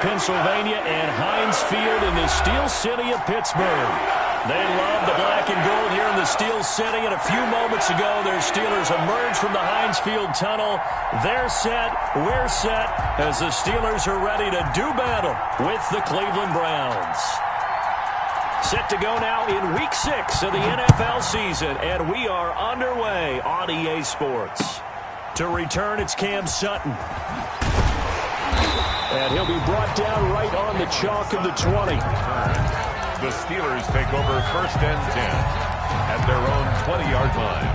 Pennsylvania and Heinz Field in the Steel City of Pittsburgh. They love the black and gold here in the Steel City, and a few moments ago their Steelers emerged from the Heinz Field tunnel. They're set, we're set, as the Steelers are ready to do battle with the Cleveland Browns. Set to go now in Week 6 of the NFL season, and we are underway on EA Sports. To return, it's Cam Sutton. And he'll be brought down right on the chalk of the 20. The Steelers take over 1st and 10 at their own 20-yard line.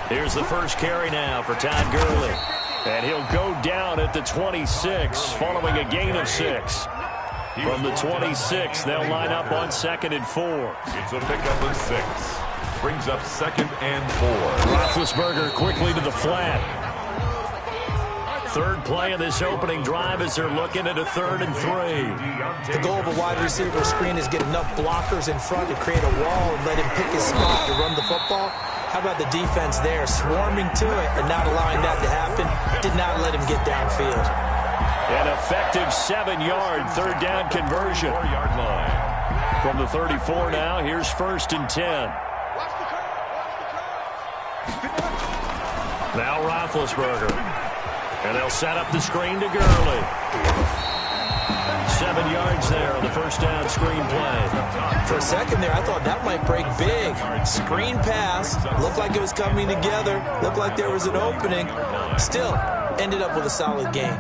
Here's the first carry now for Todd Gurley. And he'll go down at the 26 following a gain of 6. From the 26, they'll line up on 2nd and 4. It's a pickup of 6. Brings up 2nd and 4. Roethlisberger quickly to the flat. Third play of this opening drive as they're looking at a 3rd and 3. The goal of a wide receiver screen is get enough blockers in front to create a wall and let him pick his spot to run the football. How about the defense there, swarming to it and not allowing that to happen? Did not let him get downfield. An effective 7-yard 3rd down conversion. 4-yard line. From the 34 now, here's 1st and 10. Now Roethlisberger. And they'll set up the screen to Gurley. 7 yards there on the 1st down screen play. For a second there, I thought that might break big. Screen pass. Looked like it was coming together. Looked like there was an opening. Still, ended up with a solid gain.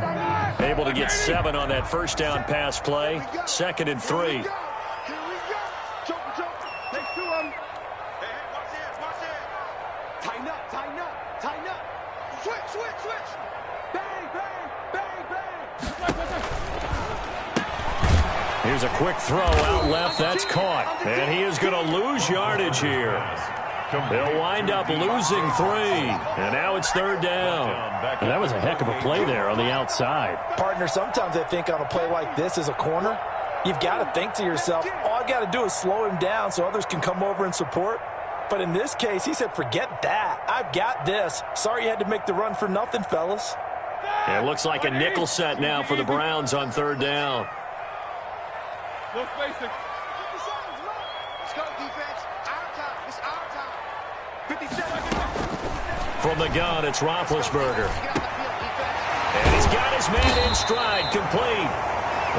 Able to get 7 on that 1st down pass play. 2nd and 3. Here's a quick throw out left. That's caught. And he is going to lose yardage here. They'll wind up losing 3. And now it's 3rd down. And that was a heck of a play there on the outside. Partner, sometimes I think on a play like this as a corner, you've got to think to yourself, all I got to do is slow him down so others can come over and support. But in this case, he said, forget that. I've got this. Sorry you had to make the run for nothing, fellas. It looks like a nickel set now for the Browns on 3rd down. No spacing. 50 seconds, look. Let's go, defense. Our time. It's our time. 50 seconds. From the gun, it's Roethlisberger. And he's got his man in stride, complete.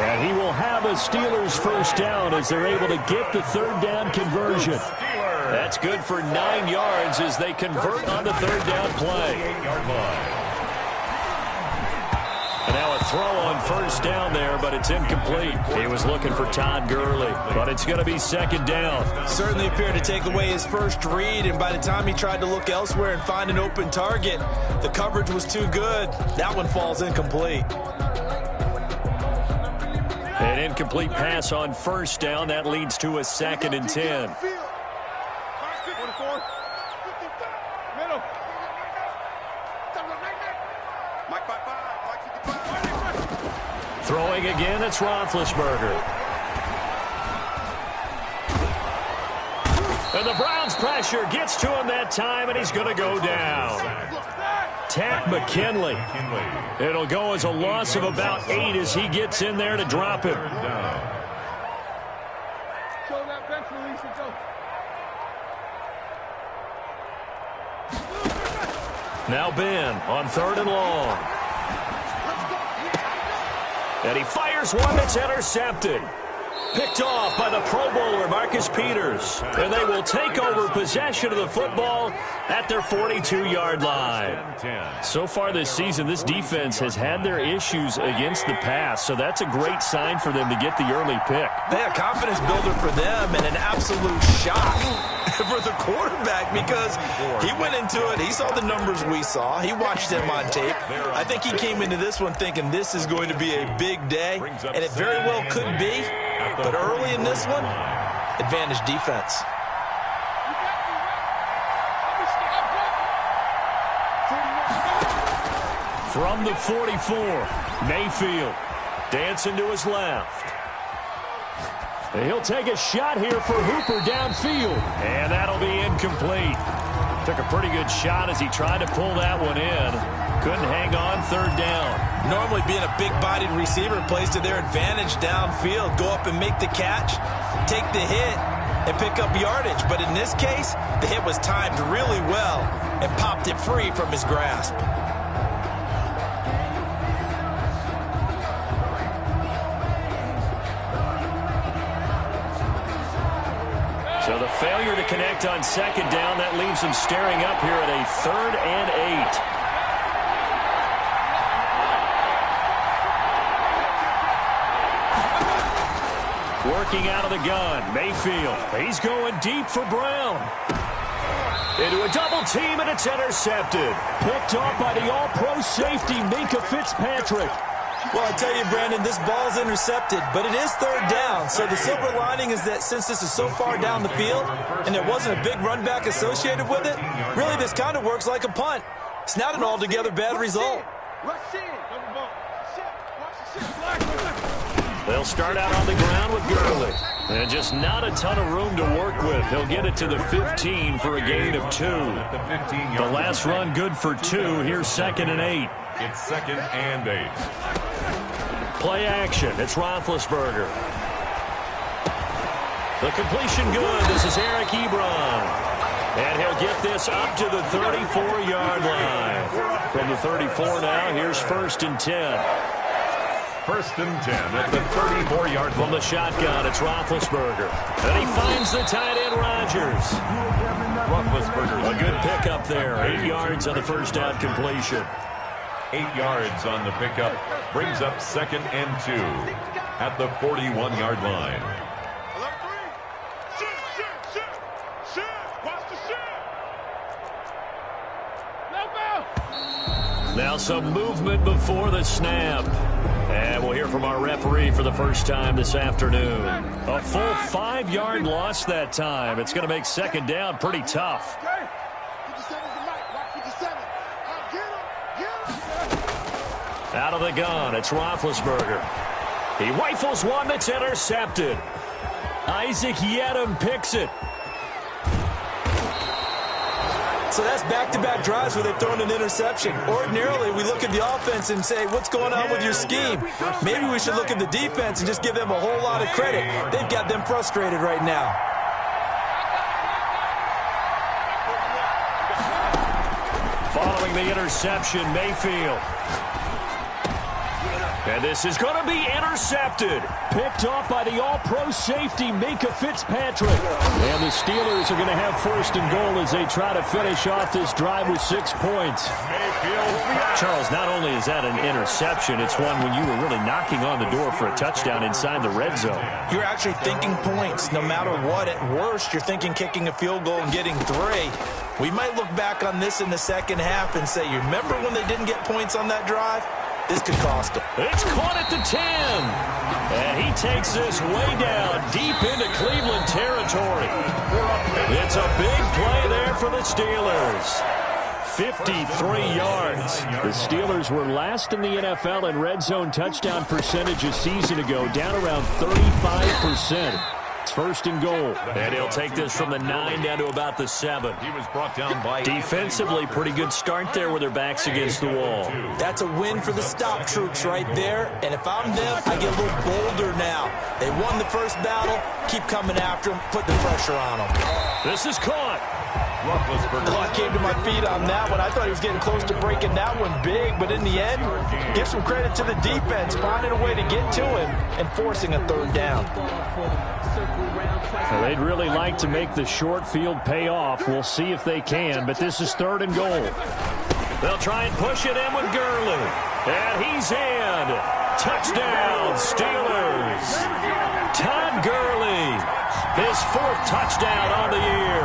And he will have a Steelers 1st down as they're able to get the 3rd down conversion. That's good for 9 yards as they convert on the 3rd down play. 8-yard line. And now a throw on 1st down there, but it's incomplete. He was looking for Todd Gurley, but it's going to be 2nd down. Certainly appeared to take away his first read, and by the time he tried to look elsewhere and find an open target, the coverage was too good. That one falls incomplete. An incomplete pass on 1st down. That leads to a 2nd and 10. Throwing again, it's Roethlisberger. And the Browns pressure gets to him that time, and he's going to go down. Takk McKinley. It'll go as a loss of about 8 as he gets in there to drop him. Now Ben on 3rd and long. And he fires one that's intercepted. Picked off by the Pro Bowler, Marcus Peters. And they will take over possession of the football at their 42-yard line. So far this season, this defense has had their issues against the pass, so that's a great sign for them to get the early pick. Yeah, confidence builder for them and an absolute shock for the quarterback because he went into it. He saw the numbers we saw. He watched them on tape. I think he came into this one thinking this is going to be a big day, and it very well could be. But early in this one, advantage defense. From the 44, Mayfield dancing to his left. He'll take a shot here for Hooper downfield. And that'll be incomplete. Took a pretty good shot as he tried to pull that one in. Couldn't hang on, third down. Normally being a big-bodied receiver plays to their advantage downfield. Go up and make the catch, take the hit, and pick up yardage. But in this case, the hit was timed really well and popped it free from his grasp. So the failure to connect on second down, that leaves him staring up here at a 3rd and 8. Working out of the gun, Mayfield. He's going deep for Brown. Into a double team, and it's intercepted. Picked off by the all-pro safety, Minkah Fitzpatrick. Well, I tell you, Brandon, this ball's intercepted, but it is third down. So the silver lining is that since this is so far down the field and there wasn't a big run back associated with it, really this kind of works like a punt. It's not an altogether bad result. They'll start out on the ground with Gurley. And just not a ton of room to work with. He'll get it to the 15 for a gain of 2. The last run good for 2. Here's 2nd and 8. It's 2nd and 8. Play action. It's Roethlisberger. The completion good. This is Eric Ebron. And he'll get this up to the 34-yard line. From the 34 now, here's 1st and 10. 1st and 10 at the 34-yard line. From the shotgun, it's Roethlisberger. And he finds the tight end, Rodgers. Roethlisberger. A good pickup there. 8 yards on the first down completion. 8 yards on the pickup. Brings up 2nd and 2 at the 41-yard line. Now some movement before the snap. And we'll hear from our referee for the first time this afternoon. A full 5-yard loss that time. It's going to make second down pretty tough. Out of the gun, it's Roethlisberger. He rifles one that's intercepted. Isaac Yiadom picks it. So that's back-to-back drives where they've thrown an interception. Ordinarily, we look at the offense and say, what's going on with your scheme? Maybe we should look at the defense and just give them a whole lot of credit. They've got them frustrated right now. Following the interception, Mayfield. And this is going to be intercepted. Picked off by the all-pro safety, Minkah Fitzpatrick. And the Steelers are going to have 1st and goal as they try to finish off this drive with 6 points. Charles, not only is that an interception, it's one when you were really knocking on the door for a touchdown inside the red zone. You're actually thinking points no matter what. At worst, you're thinking kicking a field goal and getting 3. We might look back on this in the second half and say, you remember when they didn't get points on that drive? This could cost them. It's caught at the 10. And he takes this way down, deep into Cleveland territory. It's a big play there for the Steelers. 53 yards. The Steelers were last in the NFL in red zone touchdown percentage a season ago, down around 35%. It's 1st and goal. And he'll take this from the 9 down to about the 7. He was brought down by... Defensively, pretty good start there with their backs against the wall. That's a win for the stop troops right there. And if I'm them, I get a little bolder now. They won the first battle. Keep coming after them. Put the pressure on them. This is caught. Oh, I came to my feet on that one. I thought he was getting close to breaking that one big, but in the end, give some credit to the defense, finding a way to get to him and forcing a 3rd down. So they'd really like to make the short field pay off. We'll see if they can, but this is 3rd and goal. They'll try and push it in with Gurley. And he's in. Touchdown, Steelers. Todd Gurley. His 4th touchdown on the year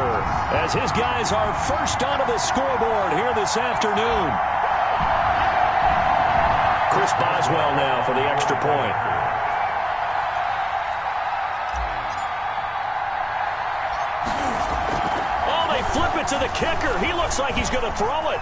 as his guys are first onto the scoreboard here this afternoon. Chris Boswell now for the extra point. Oh, they flip it to the kicker. He looks like he's going to throw it.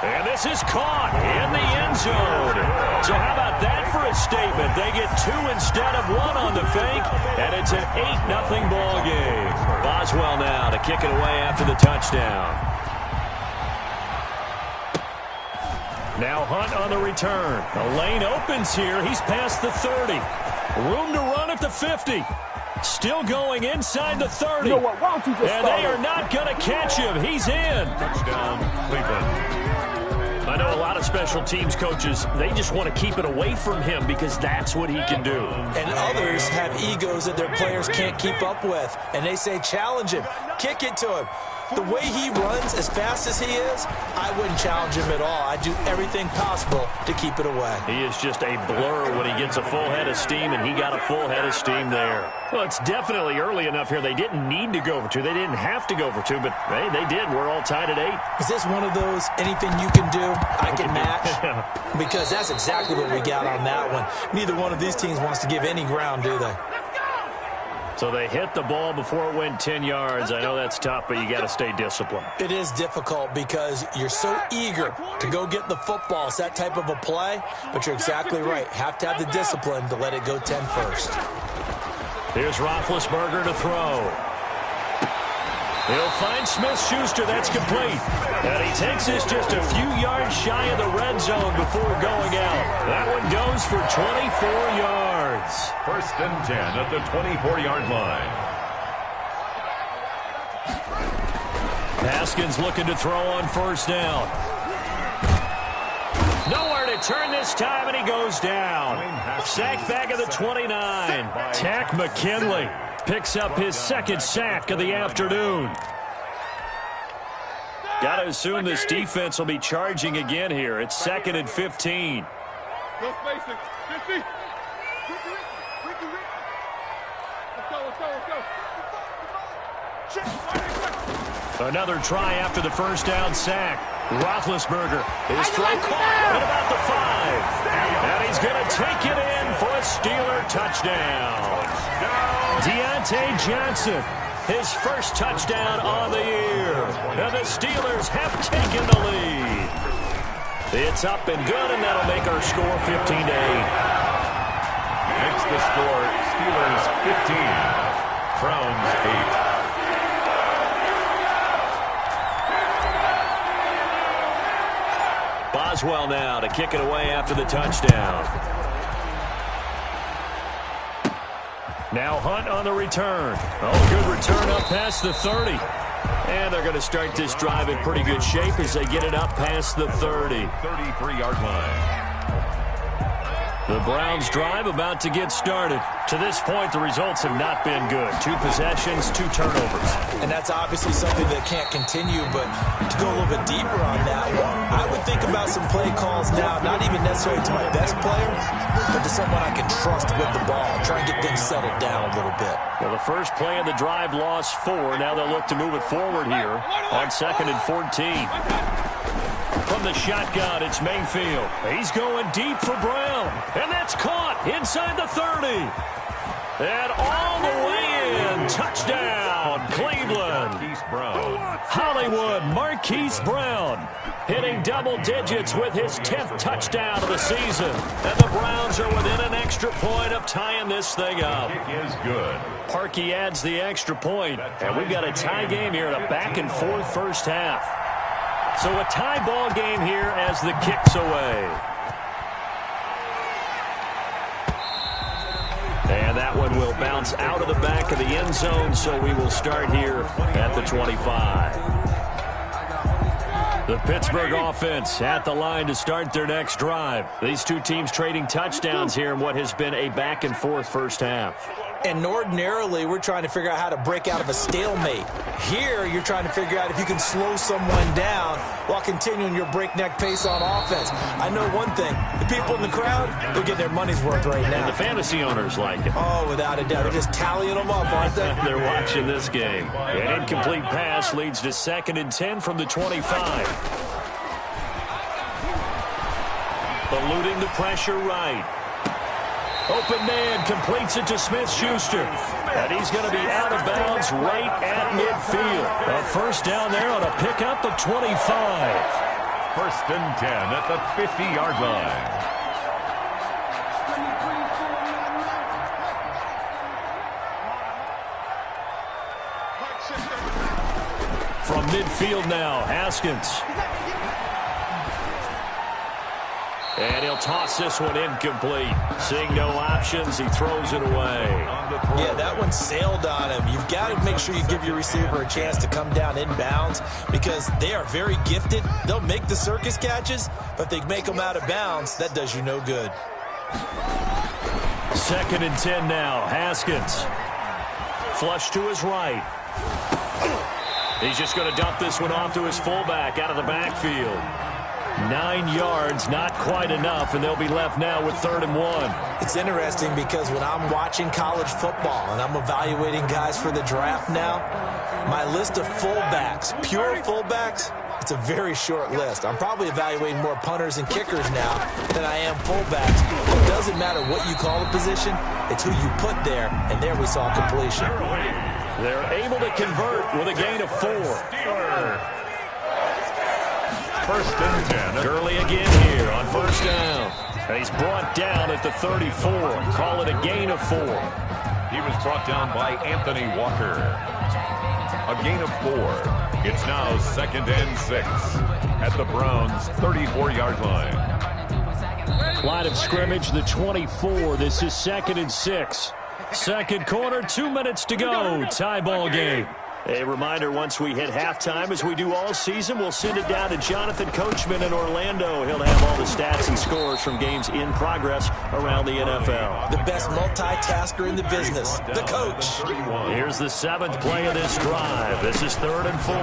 And this is caught in the end zone. So how about that for a statement? They get 2 instead of 1 on the fake, and it's an 8-0 ball game. Boswell now to kick it away after the touchdown. Now Hunt on the return. The lane opens here. He's past the 30. Room to run at the 50. Still going inside the 30. You know what? Why don't you just and they are not going to catch him. He's in. Touchdown, Cleveland. I know a lot of special teams coaches, they just want to keep it away from him because that's what he can do. And others have egos that their players can't keep up with. And they say, challenge him, kick it to him. The way he runs as fast as he is, I wouldn't challenge him at all. I'd do everything possible to keep it away. He is just a blur when he gets a full head of steam, and he got a full head of steam there. Well, it's definitely early enough here. They didn't need to go for 2. They didn't have to go for 2, but hey, they did. We're all tied at 8. Is this one of those anything you can do, I can match? Because that's exactly what we got on that one. Neither one of these teams wants to give any ground, do they? So they hit the ball before it went 10 yards. I know that's tough, but you got to stay disciplined. It is difficult because you're so eager to go get the football. It's that type of a play, but you're exactly right. Have to have the discipline to let it go 10 first. Here's Roethlisberger to throw. He'll find Smith-Schuster. That's complete. And he takes this just a few yards shy of the red zone before going out. That one goes for 24 yards. 1st and 10 at the 24-yard line. Haskins looking to throw on 1st down. Nowhere to turn this time, and he goes down. Sack back at the 29. Takk McKinley picks up his 2nd sack of the afternoon. Got to assume this defense will be charging again here. It's 2nd and 15. Go space it. 50. Let's go. Another try after the 1st down sack. Roethlisberger is throw caught at about the 5. And he's going to take it in for a Steeler touchdown. Deontay Johnson, his 1st touchdown on the year. And the Steelers have taken the lead. It's up and good, and that'll make our score 15-8. Makes the score Steelers 15, Browns 8. Boswell now to kick it away after the touchdown. Now Hunt on the return. Oh, good return up past the 30. And they're going to start this drive in pretty good shape as they get it up past the 30. 33-yard line. The Browns drive about to get started. To this point, the results have not been good. 2 possessions, 2 turnovers. And that's obviously something that can't continue, but to go a little bit deeper on that one, I would think about some play calls now, not even necessarily to my best player, but to someone I can trust with the ball. Try and get things settled down a little bit. Well, the first play of the drive lost 4. Now they'll look to move it forward here on 2nd and 14. From the shotgun, it's Mayfield. He's going deep for Brown. And that's caught inside the 30. And all the way in. Touchdown, Cleveland. Marquise Brown. Hollywood Marquise Brown hitting double digits with his 10th touchdown of the season. And the Browns are within an extra point of tying this thing up. Kick is good. Parkey adds the extra point. And we've got a tie game here in a back-and-forth first half. So a tie ball game here as the kick's away. And that one will bounce out of the back of the end zone, so we will start here at the 25. The Pittsburgh offense at the line to start their next drive. These 2 teams trading touchdowns here in what has been a back-and-forth first half. And ordinarily, we're trying to figure out how to break out of a stalemate. Here, you're trying to figure out if you can slow someone down while continuing your breakneck pace on offense. I know one thing. The people in the crowd, they're getting their money's worth right now. And the fantasy owners like it. Oh, without a doubt. They're just tallying them up, aren't they? They're watching this game. An incomplete pass leads to 2nd and 10 from the 25. Eluding the pressure right. Open man completes it to Smith-Schuster. And he's going to be out of bounds right at midfield. A first down there on a pickup of 25. First and 10 at the 50-yard line. From midfield now, Haskins. And he'll toss this one incomplete. Seeing no options, he throws it away. Yeah, that one sailed on him. You've got to make sure you give your receiver a chance to come down inbounds because they are very gifted. They'll make the circus catches, but if they make them out of bounds, that does you no good. Second and 10 now, Haskins. Flush to his right. He's just going to dump this one off to his fullback out of the backfield. 9 yards, not quite enough, and they'll be left now with 3rd and 1. It's interesting because when I'm watching college football and I'm evaluating guys for the draft now, my list of fullbacks, pure fullbacks, it's a very short list. I'm probably evaluating more punters and kickers now than I am fullbacks. It doesn't matter what you call a position, it's who you put there, and there we saw completion. They're able to convert with a gain of 4. First and 10. Gurley again here on first down. And he's brought down at the 34. Call it a gain of 4. He was brought down by Anthony Walker. A gain of 4. It's now 2nd and 6 at the Browns' 34-yard line. Line of scrimmage, the 24. This is 2nd and 6. Second quarter, 2 minutes to go. Tie ball game. A reminder, once we hit halftime, as we do all season, we'll send it down to Jonathan Coachman in Orlando. He'll have all the stats and scores from games in progress around the NFL. The best multitasker in the business, the coach. Here's the 7th play of this drive. This is 3rd and 4.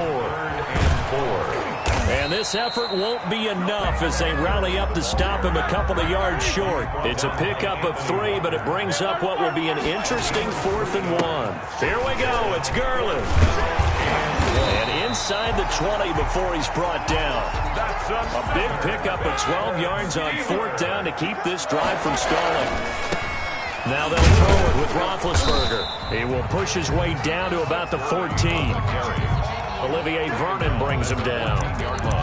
And this effort won't be enough as they rally up to stop him a couple of yards short. It's a pickup of 3, but it brings up what will be an interesting 4th and 1. Here we go. It's Gurley. And inside the 20 before he's brought down. A big pickup of 12 yards on 4th down to keep this drive from stalling. Now they'll throw it with Roethlisberger. He will push his way down to about the 14. Olivier Vernon brings him down.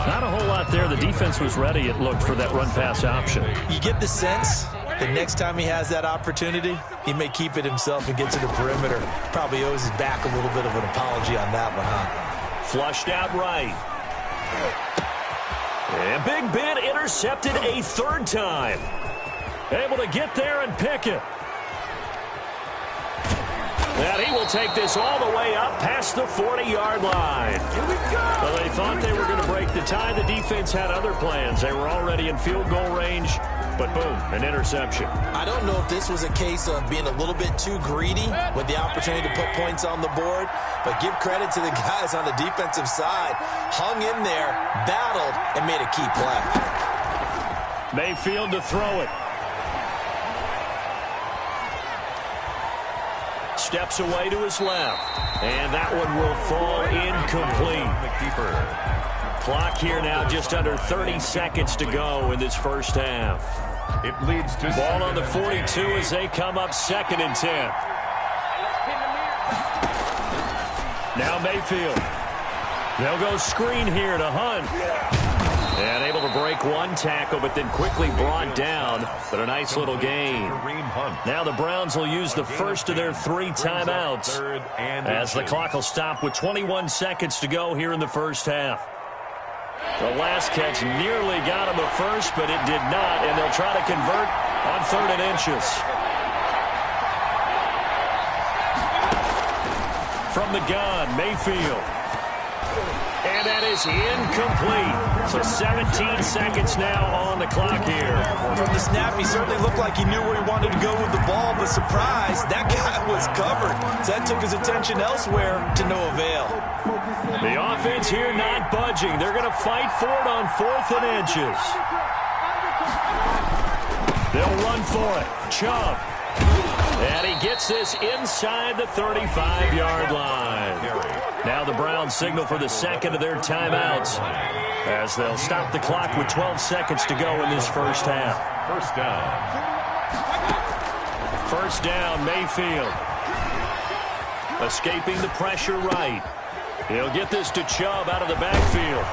Not a whole lot there. The defense was ready, it looked, for that run-pass option. You get the sense that next time he has that opportunity, he may keep it himself and get to the perimeter. Probably owes his back a little bit of an apology on that one, huh? Flushed out right. And Big Ben intercepted a 3rd time. Able to get there and pick it. And he will take this all the way up past the 40-yard line. Here we go. Well, they thought they were going to break the tie. The defense had other plans. They were already in field goal range, but boom, an interception. I don't know if this was a case of being a little bit too greedy with the opportunity to put points on the board, but give credit to the guys on the defensive side. Hung in there, battled, and made a key play. Mayfield to throw it. Steps away to his left. And that one will fall incomplete. Clock here now, just under 30 seconds to go in this first half. It leads to ball on the 42 as they come up 2nd and 10. Now Mayfield. They'll go screen here to Hunt. And able to break one tackle, but then quickly brought down. But a nice little gain. Now the Browns will use the first of their 3 timeouts as the clock will stop with 21 seconds to go here in the first half. The last catch nearly got him a first, but it did not, and they'll try to convert on 3rd and inches. From the gun, Mayfield. And that is incomplete. So 17 seconds now on the clock here. From the snap, he certainly looked like he knew where he wanted to go with the ball, but surprise, that guy was covered. So that took his attention elsewhere to no avail. The offense here not budging. They're going to fight for it on 4th and inches. They'll run for it. Chubb. And he gets this inside the 35-yard line. Now the Browns signal for the 2nd of their timeouts as they'll stop the clock with 12 seconds to go in this first half. First down. First down, Mayfield. Escaping the pressure right. He'll get this to Chubb out of the backfield.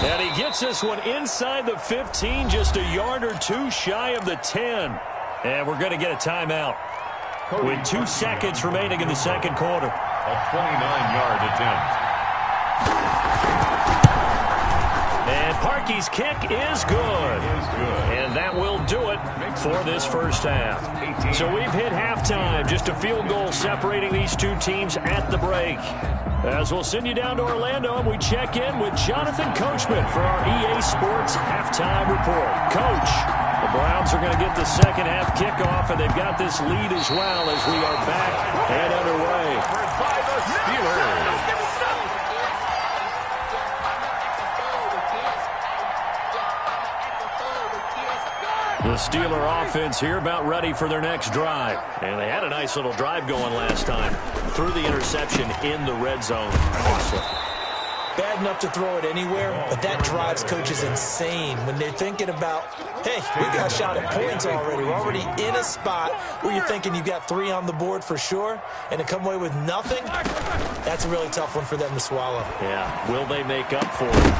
And he gets this one inside the 15, just a yard or two shy of the 10. And we're going to get a timeout with 2 seconds remaining in the second quarter. A 29-yard attempt. And Parkey's kick is good. And that will do it for this first half. So we've hit halftime. Just a field goal separating these two teams at the break. As we'll send you down to Orlando, and we check in with Jonathan Coachman for our EA Sports Halftime Report. Coach, the Browns are going to get the second half kickoff, and they've got this lead as well as we are back and underway. By the Steelers. The Steeler offense here about ready for their next drive. And they had a nice little drive going last time. Threw the interception in the red zone. Awesome. Bad enough to throw it anywhere, but that drives coaches insane when they're thinking about, hey, we got a shot at points already. We're already in a spot where you're thinking you got 3 on the board for sure, and to come away with nothing, that's a really tough one for them to swallow. Yeah, will they make up for it?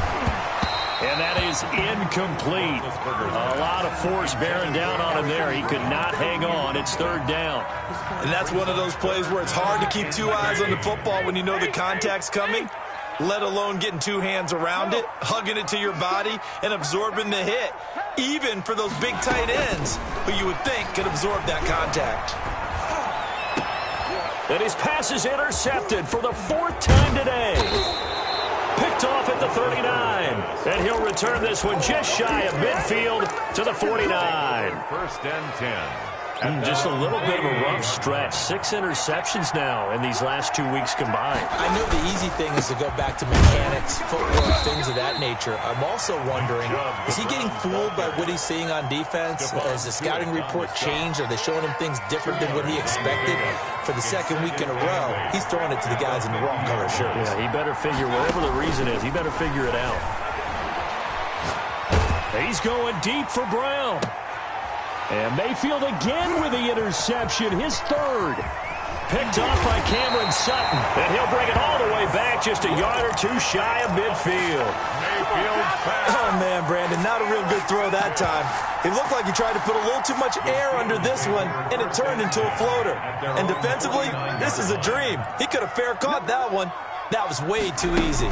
And that is incomplete. A lot of force bearing down on him there. He could not hang on. It's third down. And that's one of those plays where it's hard to keep 2 eyes on the football when you know the contact's coming, let alone getting 2 hands around it, hugging it to your body, and absorbing the hit, even for those big tight ends who you would think could absorb that contact. And his pass is intercepted for the 4th time today. Picked off at the 39. And he'll return this one just shy of midfield to the 49. First and 10. Just a little bit of a rough stretch. 6 interceptions now in these last 2 weeks combined. I know the easy thing is to go back to mechanics, footwork, things of that nature. I'm also wondering, is he getting fooled by what he's seeing on defense? Has the scouting report changed? Are they showing him things different than what he expected? For the second week in a row, he's throwing it to the guys in the wrong color shirts. Yeah, he better figure, whatever the reason is, he better figure it out. He's going deep for Brown. And Mayfield again with the interception, his 3rd. Picked off by Cameron Sutton. And he'll bring it all the way back, just a yard or 2 shy of midfield. Mayfield's pass. Oh, man, Brandon, not a real good throw that time. It looked like he tried to put a little too much air under this one, and it turned into a floater. And defensively, this is a dream. He could have fair caught that one. That was way too easy.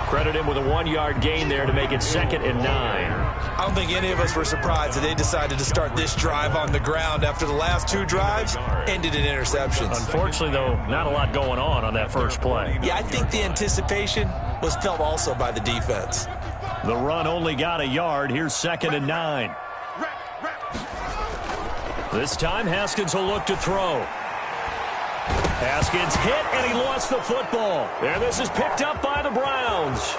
Credit him with a 1-yard gain there to make it 2nd and 9. I don't think any of us were surprised that they decided to start this drive on the ground after the last 2 drives ended in interceptions. Unfortunately, though, not a lot going on that first play. Yeah, I think the anticipation was felt also by the defense. The run only got a yard. Here's 2nd and 9. This time, Haskins will look to throw. Haskins hit, and he lost the football. And this is picked up by the Browns.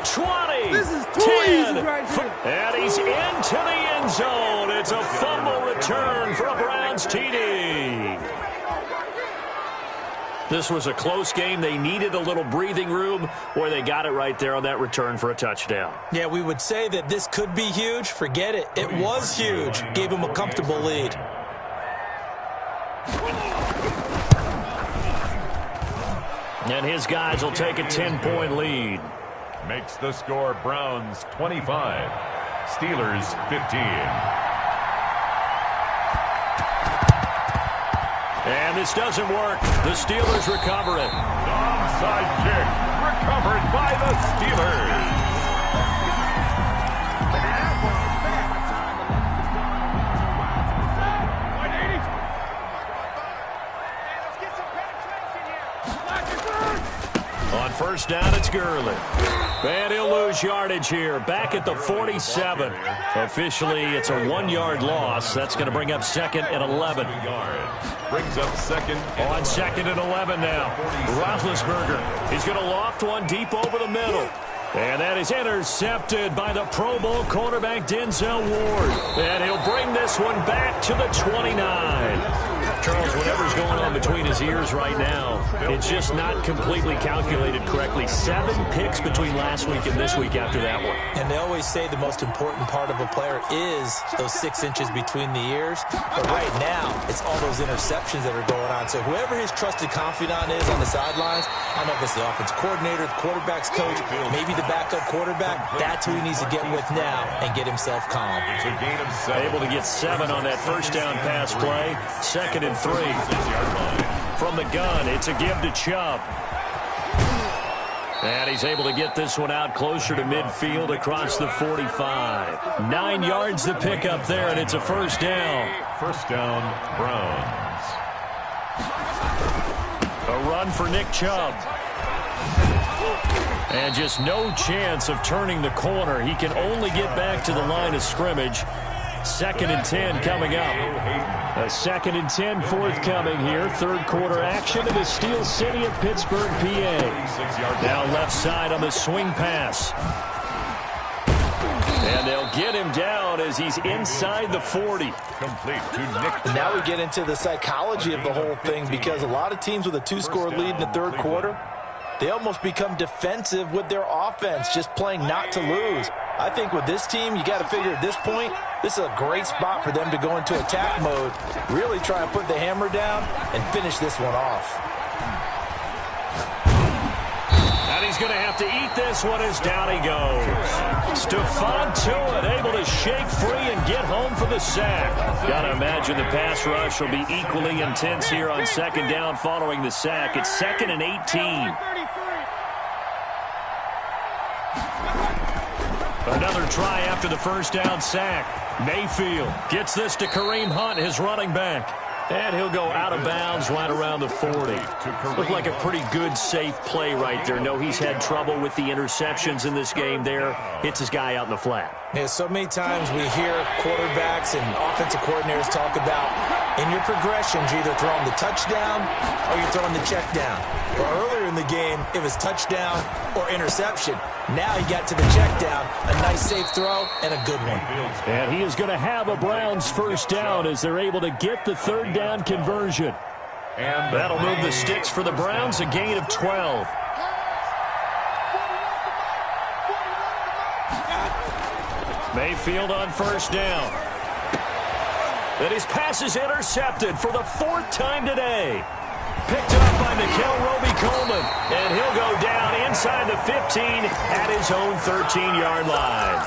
20, this is 10, right here. And he's into the end zone. It's a fumble return for a Browns TD. This was a close game. They needed a little breathing room, or they got it right there on that return for a touchdown. Yeah, we would say that this could be huge. Forget it. It was huge. Gave him a comfortable lead. And his guys will take a 10-point lead. Makes the score Browns 25, Steelers 15. And this doesn't work. The Steelers recover it. Onside kick recovered by the Steelers. On first down, it's Gurley. And he'll lose yardage here. Back at the 47. Officially, it's a 1-yard loss. That's going to bring up 2nd and 11. Brings up 2nd. On 2nd and 11 now. Roethlisberger. He's going to loft one deep over the middle. And that is intercepted by the Pro Bowl cornerback Denzel Ward. And he'll bring this one back to the 29. Charles, whatever's going on between his ears right now, it's just not completely calculated correctly. 7 picks between last week and this week after that one. And they always say the most important part of a player is those 6 inches between the ears. But right now, it's all those interceptions that are going on. So whoever his trusted confidant is on the sidelines, I don't know if it's the offensive coordinator, the quarterback's coach, maybe the backup quarterback, that's who he needs to get with now and get himself calm. It's a gain of 7. Able to get 7 on that first down pass play. 2nd and 3. From the gun, it's a give to Chubb. And he's able to get this one out closer to midfield across the 45. 9 yards to pick up there, and it's a first down. First down, Browns. A run for Nick Chubb. And just no chance of turning the corner. He can only get back to the line of scrimmage. 2nd and 10 coming up. A 2nd and 10 forthcoming here. Third quarter action in the Steel City of Pittsburgh, PA. Now left side on the swing pass. And they'll get him down as he's inside the 40. Complete to Nick. Now we get into the psychology of the whole thing, because a lot of teams with a 2-score lead in the third quarter, they almost become defensive with their offense, just playing not to lose. I think with this team, you got to figure at this point, this is a great spot for them to go into attack mode, really try and put the hammer down and finish this one off. And he's going to have to eat this one as down he goes. Stephon Tuitt able to shake free and get home for the sack. Got to imagine the pass rush will be equally intense here on 2nd down following the sack. It's 2nd and 18. Another try after the first down sack. Mayfield gets this to Kareem Hunt, his running back. And he'll go out of bounds right around the 40. Looked like a pretty good, safe play right there. No, he's had trouble with the interceptions in this game there. Hits his guy out in the flat. Yeah, so many times we hear quarterbacks and offensive coordinators talk about in your progressions, you're either throwing the touchdown or you're throwing the check down. Well, earlier in the game, it was touchdown or interception. Now he got to the check down, a nice safe throw, and a good one. And he is going to have a Browns first down as they're able to get the third down conversion. And that'll move the sticks for the Browns, a gain of 12. Mayfield on first down. And his pass is intercepted for the 4th time today. Picked up by Nickell Robey-Coleman. And he'll go down inside the 15 at his own 13-yard line.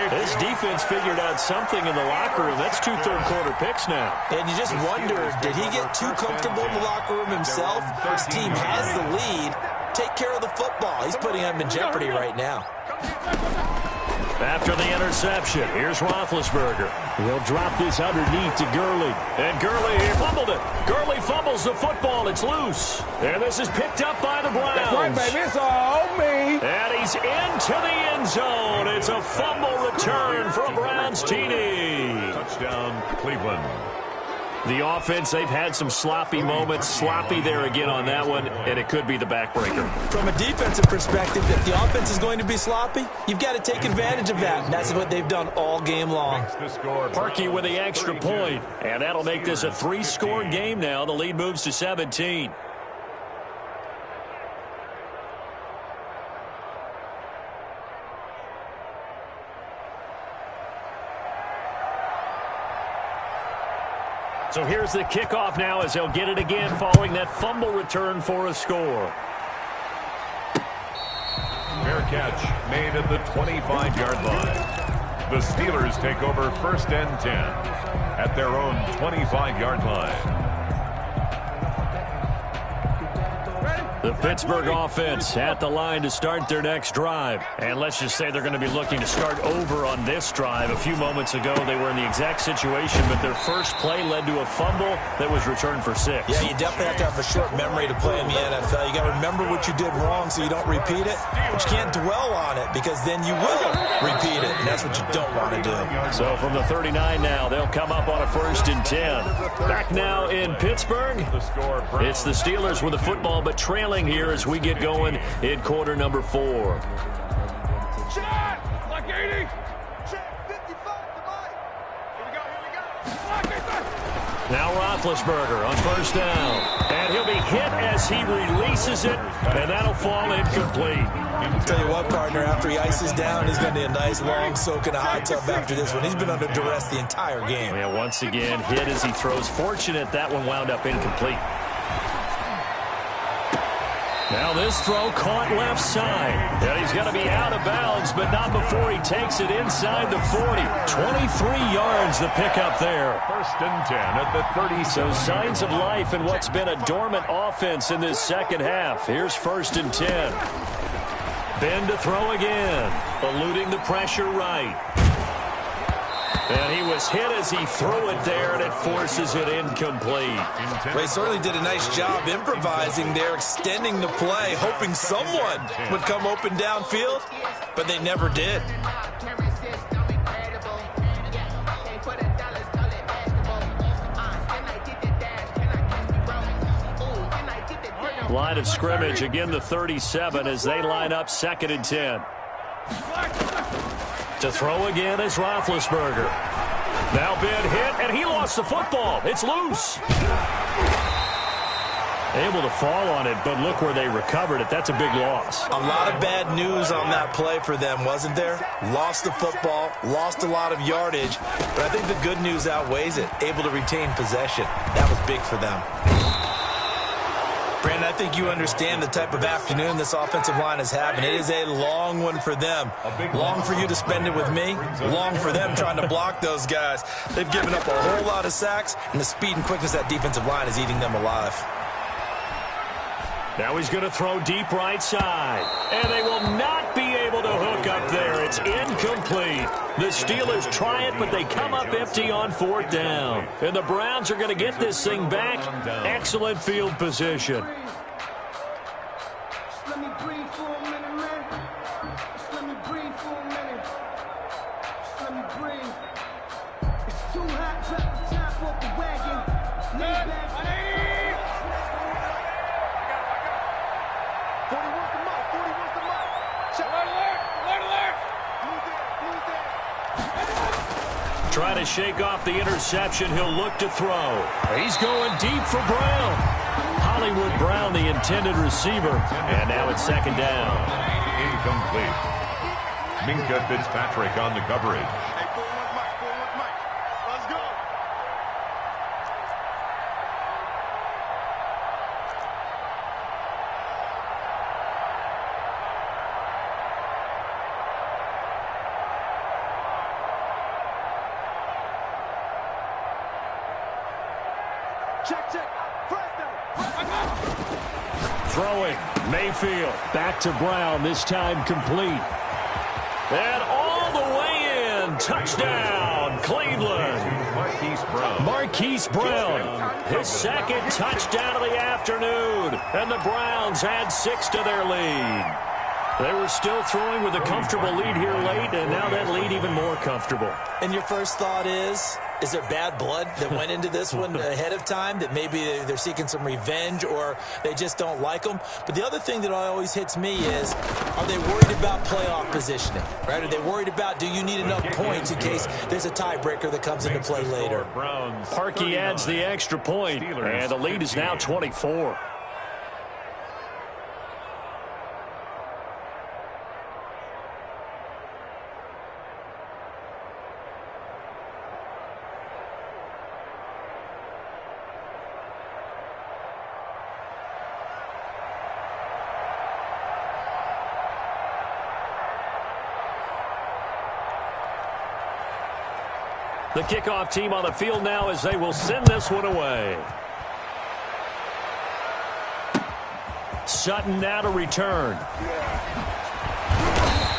This defense figured out something in the locker room. That's 2 third-quarter picks now. And you just wonder, did he get too comfortable in the locker room himself? His team has the lead. Take care of the football. He's putting him in jeopardy right now. After the interception, here's Roethlisberger. He'll drop this underneath to Gurley. And Gurley, he fumbled it. Gurley fumbles the football. It's loose. And this is picked up by the Browns. That's right, baby. It's all me. And he's into the end zone. It's a fumble return for a Browns TD. Touchdown, Cleveland. The offense, they've had some sloppy moments. Sloppy there again on that one, and it could be the backbreaker. From a defensive perspective, if the offense is going to be sloppy, you've got to take advantage of that, and that's what they've done all game long. Parkey with the extra point, and that'll make this a 3-score game now. The lead moves to 17. So here's the kickoff now as they'll get it again following that fumble return for a score. Fair catch made at the 25-yard line. The Steelers take over 1st and 10 at their own 25-yard line. The Pittsburgh offense at the line to start their next drive. And let's just say they're going to be looking to start over on this drive. A few moments ago, they were in the exact situation, but their first play led to a fumble that was returned for 6. Yeah, you definitely have to have a short memory to play in the NFL. You got to remember what you did wrong so you don't repeat it, but you can't dwell on it because then you will repeat it, and that's what you don't want to do. So from the 39 now, they'll come up on a 1st and 10. Back now in Pittsburgh, it's the Steelers with the football, but trailing here as we get going in quarter number 4. Check! Like 80! Check! 55 to Mike! Here we go, here we go! Like 80! Now Roethlisberger on first down. And he'll be hit as he releases it, and that'll fall incomplete. I'll tell you what, partner, after he ices down, he's going to need a nice long soak in a hot tub after this one. He's been under duress the entire game. Yeah, once again, hit as he throws. Fortunate that one wound up incomplete. Now this throw caught left side. And he's going to be out of bounds, but not before he takes it inside the 40. 23 yards the pickup there. First and 10 at the 30. So signs of life in what's been a dormant offense in this second half. Here's first and 10. Ben to throw again. Eluding the pressure right. And he was hit as he threw it there, and it forces it incomplete. They certainly did a nice job improvising there, extending the play, hoping someone would come open downfield, but they never did. Line of scrimmage, again the 37 as they line up second and 10. To throw again is Roethlisberger. Now Ben hit, and he lost the football. It's loose. Able to fall on it, but look where they recovered it. That's a big loss. A lot of bad news on that play for them, wasn't there? Lost the football, lost a lot of yardage, but I think the good news outweighs it. Able to retain possession. That was big for them. Brandon, I think you understand the type of afternoon this offensive line is having. It is a long one for them. Long for you to spend it with me. Long for them trying to block those guys. They've given up a whole lot of sacks, and the speed and quickness of that defensive line is eating them alive. Now he's going to throw deep right side. And they will not be able to hook up there. It's incomplete. The Steelers try it, but they come up empty on fourth down. And the Browns are going to get this thing back. Excellent field position. Let me breathe for a minute, man. Just let me breathe for a minute. Just let me breathe. It's too hot, drop the top off the wagon. Lean back. 40 wants the mic. 40 wants the mic. Check. Alert. Blue there. Trying to shake off the interception. He'll look to throw. He's going deep for Brown. Hollywood Brown, the intended receiver. And now it's second down. Incomplete. Minkah Fitzpatrick on the coverage. Hey, 4 wants mic. 4 wants mic. Let's go. Check. First down. Throwing. Mayfield. Back to Brown. This time complete. And all the way in. Touchdown. Cleveland. Marquise Brown. His second touchdown of the afternoon. And the Browns add 6 to their lead. They were still throwing with a comfortable lead here late, and now that lead even more comfortable. And your first thought is there bad blood that went into this one ahead of time, that maybe they're seeking some revenge or they just don't like them? But the other thing that always hits me is, are they worried about playoff positioning? Right? Are they worried about, do you need enough points in case there's a tiebreaker that comes into play later? Parkey adds the extra point, and the lead is now 24. The kickoff team on the field now as they will send this one away. Sutton now to return.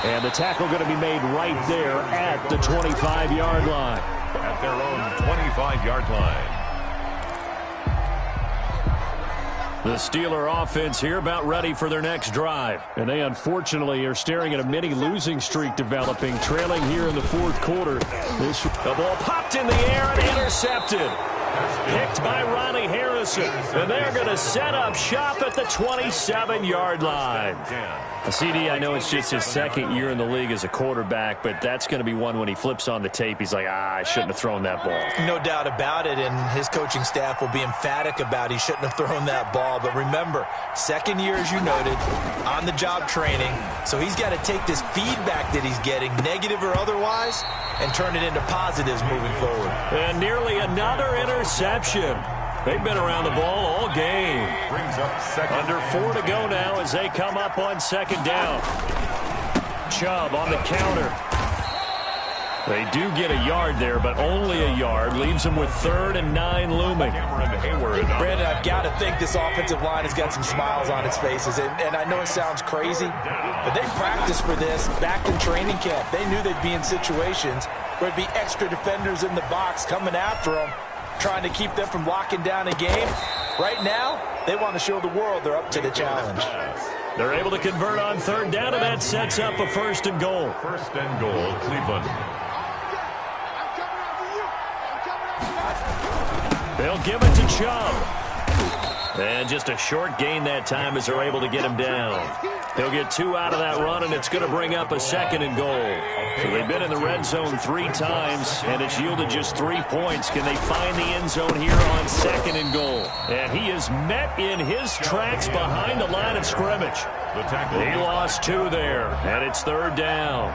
And the tackle going to be made right there at the 25-yard line. At their own 25-yard line. The Steeler offense here about ready for their next drive. And they unfortunately are staring at a mini losing streak developing, trailing here in the fourth quarter. The ball popped in the air and intercepted. Picked by Ronnie Harrison. And they're going to set up shop at the 27-yard line. CD, I know it's just his second year in the league as a quarterback, but that's going to be one when he flips on the tape, he's like, I shouldn't have thrown that ball. No doubt about it, and his coaching staff will be emphatic about he shouldn't have thrown that ball. But remember, second year, as you noted, on-the-job training, so he's got to take this feedback that he's getting, negative or otherwise, and turn it into positives moving forward. And nearly another interception. They've been around the ball all game. Brings up second. Under 4 to go now as they come up on second down. Chubb on the counter. They do get a yard there, but only a yard. Leaves them with 3rd and 9 looming. Brandon, I've got to think this offensive line has got some smiles on its faces. And I know it sounds crazy, but they practiced for this back in training camp. They knew they'd be in situations where it'd be extra defenders in the box coming after them, trying to keep them from locking down a game. Right now, they want to show the world they're up to the challenge. They're able to convert on 3rd down, and that sets up a 1st and goal. 1st and goal, Cleveland. They'll give it to Chubb. And just a short gain that time as they're able to get him down. He'll get 2 out of that run, and it's going to bring up a 2nd and goal. So they've been in the red zone 3 times, and it's yielded just 3 points. Can they find the end zone here on 2nd and goal? And he is met in his tracks behind the line of scrimmage. He lost 2 there, and it's 3rd down.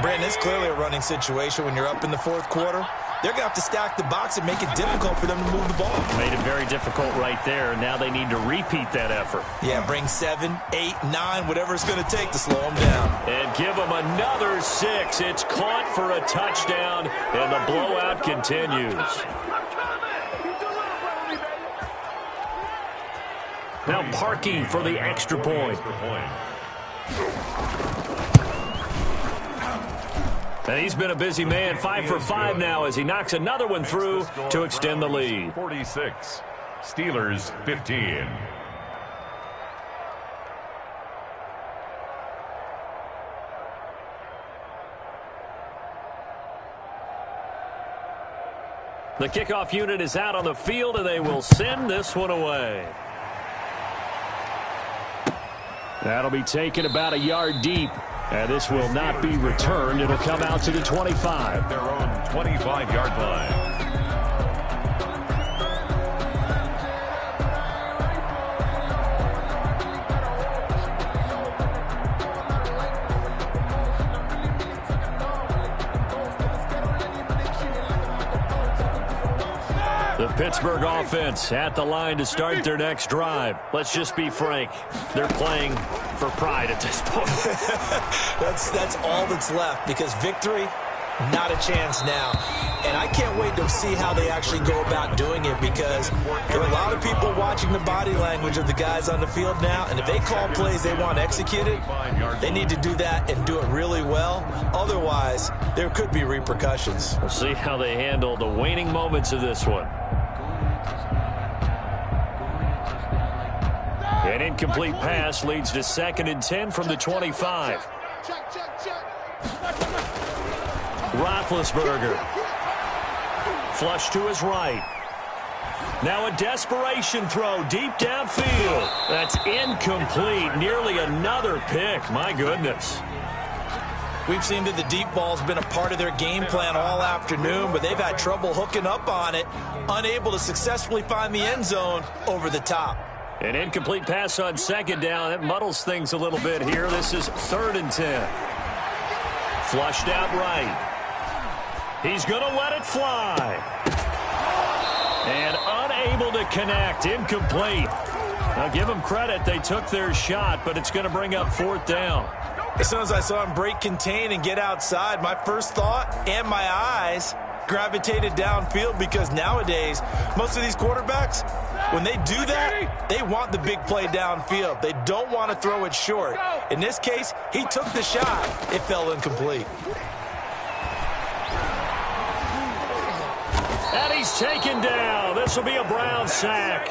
Brandon, it's clearly a running situation when you're up in the 4th quarter. They're going to have to stack the box and make it difficult for them to move the ball. Made it very difficult right there. Now they need to repeat that effort. Yeah, bring 7, 8, 9, whatever it's going to take to slow them down. And give them another 6. It's caught for a touchdown, and the blowout continues. Now Parkey for the extra point. And he's been a busy man, 5 for 5 now as he knocks another one through to extend the lead. 46, Steelers 15. The kickoff unit is out on the field, and they will send this one away. That'll be taken about a yard deep. And this will not be returned. It'll come out to the 25. Their own 25-yard line. The Pittsburgh offense at the line to start their next drive. Let's just be frank. They're playing for pride at this point. That's all that's left, because victory, not a chance now. And I can't wait to see how they actually go about doing it, because there are a lot of people watching the body language of the guys on the field now, and if they call plays they want executed, they need to do that and do it really well. Otherwise, there could be repercussions. We'll see how they handle the waning moments of this one. An incomplete pass leads to 2nd and 10 from the 25. Roethlisberger. Flush to his right. Now a desperation throw deep downfield. That's incomplete. Nearly another pick. My goodness. We've seen that the deep ball's been a part of their game plan all afternoon, but they've had trouble hooking up on it, unable to successfully find the end zone over the top. An incomplete pass on 2nd down. That muddles things a little bit here. This is 3rd and 10. Flushed out right. He's going to let it fly. And unable to connect. Incomplete. Now give them credit. They took their shot, but it's going to bring up 4th down. As soon as I saw him break contain and get outside, my first thought and my eyes gravitated downfield, because nowadays, most of these quarterbacks, when they do that, they want the big play downfield. They don't want to throw it short. In this case, he took the shot. It fell incomplete. And he's taken down. This will be a Brown sack.